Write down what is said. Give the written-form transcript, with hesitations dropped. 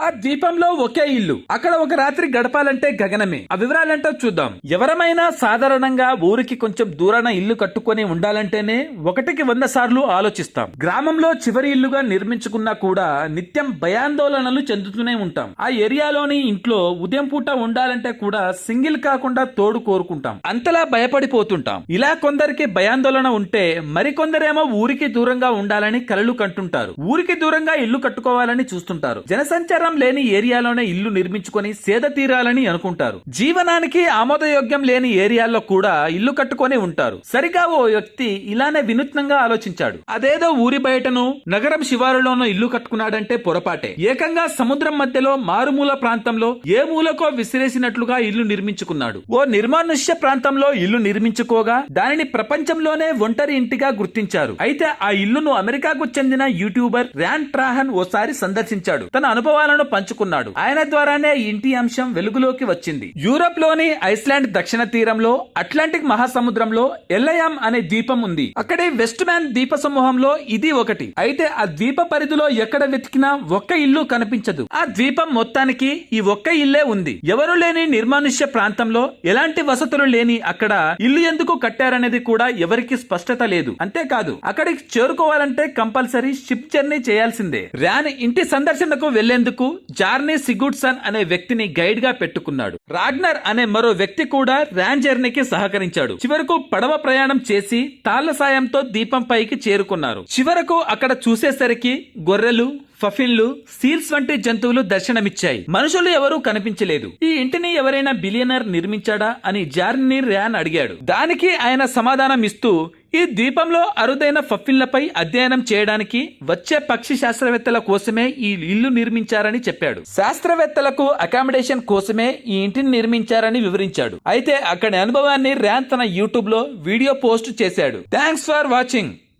ఆ ద్వీపంలో ఒకే ఇల్లు, అక్కడ ఒక రాత్రి గడపాలంటే గగనమే. ఆ వివరాలంటే చూద్దాం. ఎవరమైనా సాధారణంగా ఊరికి కొంచెం దూరాన ఇల్లు కట్టుకొని ఉండాలంటేనే 100 సార్లు ఆలోచిస్తాం. గ్రామంలో చివరి ఇల్లుగా నిర్మించుకున్నా కూడా నిత్యం భయాందోళనలు చెందుతూనే ఉంటాం. ఆ ఏరియాలోని ఇంట్లో ఉదయం పూట ఉండాలంటే కూడా సింగిల్ కాకుండా తోడు కోరుకుంటాం. అంతలా భయపడిపోతుంటాం. ఇలా కొందరికి భయాందోళన ఉంటే మరికొందరేమో ఊరికి దూరంగా ఉండాలని కలలు కంటుంటారు. ఊరికి దూరంగా ఇల్లు కట్టుకోవాలని చూస్తుంటారు. జనసంచారం లేని ఏరియాలోనే ఇల్లు నిర్మించుకొని సేద తీరాలని అనుకుంటారు. జీవనానికి ఆమోదయోగ్యం లేని ఏరియాల్లో కూడా ఇల్లు కట్టుకొని ఉంటారు. సరిగా ఓ వ్యక్తి ఇలానే వినూత్నంగా ఆలోచించాడు. అదేదో ఊరి బయటను నగరం శివారులోనూ ఇల్లు కట్టుకున్నాడంటే పొరపాటే. ఏకంగా సముద్రం మధ్యలో మారుమూల ప్రాంతంలో ఏ మూలకో విసిరేసినట్లుగా ఇల్లు నిర్మించుకున్నాడు. ఓ నిర్మానుష్య ప్రాంతంలో ఇల్లు నిర్మించుకోగా దానిని ప్రపంచంలోనే ఒంటరి ఇంటిగా గుర్తించారు. అయితే ఆ ఇల్లును అమెరికాకు చెందిన యూట్యూబర్ ర్యాన్ ట్రాహన్ ఓసారి సందర్శించాడు. తన అనుభవాలను పంచుకున్నాడు. ఆయన ద్వారానే ఇంటి అంశం వెలుగులోకి వచ్చింది. యూరప్ లోని ఐస్లాండ్ దక్షిణ తీరంలో అట్లాంటిక్ మహాసముద్రంలో ఎల్లయాం అనే ద్వీపం ఉంది. అక్కడే వెస్ట్ మ్యాన్ ద్వీప సమూహంలో ఇది ఒకటి. అయితే ఆ ద్వీప పరిధిలో ఎక్కడ వెతికినా ఒక్క ఇల్లు కనిపించదు. ఆ ద్వీపం మొత్తానికి ఈ ఒక్క ఇల్లే ఉంది. ఎవరు లేని నిర్మానుష్య ప్రాంతంలో ఎలాంటి వసతులు లేని అక్కడ ఇల్లు ఎందుకు కట్టారనేది కూడా ఎవరికి స్పష్టత లేదు. అంతేకాదు అక్కడికి చేరుకోవాలంటే కంపల్సరీ షిప్ జర్నీ చేయాల్సిందే. ర్యాన్ ఇంటి సందర్శనకు వెళ్లేందుకు జార్నీ సిగుడ్సన్ అనే వ్యక్తిని గైడ్ గా పెట్టుకున్నాడు. రాగ్నర్ అనే మరో వ్యక్తి కూడా ర్యాన్ జర్నీకి సహకరించాడు. చివరకు పడవ ప్రయాణం చేసి తాళ్ల సాయంతో దీపం పైకి చేరుకున్నారు. చివరకు అక్కడ చూసేసరికి గొర్రెలు, ఫఫిన్లు, సీల్స్ వంటి జంతువులు దర్శనమిచ్చాయి. మనుషులు ఎవరూ కనిపించలేదు. ఈ ఇంటిని ఎవరైనా బిలియనర్ నిర్మించాడా అని జార్నీ ర్యాన్ అడిగాడు. దానికి ఆయన సమాధానం ఇస్తూ ఈ ద్వీపంలో అరుదైన ఫఫిన్లపై అధ్యయనం చేయడానికి వచ్చే పక్షి శాస్త్రవేత్తల కోసమే ఈ ఇల్లు నిర్మించారని చెప్పాడు. శాస్త్రవేత్తలకు అకామిడేషన్ కోసమే ఈ ఇంటిని నిర్మించారని వివరించాడు. అయితే అక్కడి అనుభవాన్ని ర్యాన్ తన యూట్యూబ్ లో వీడియో పోస్ట్ చేశాడు. Thanks for watching.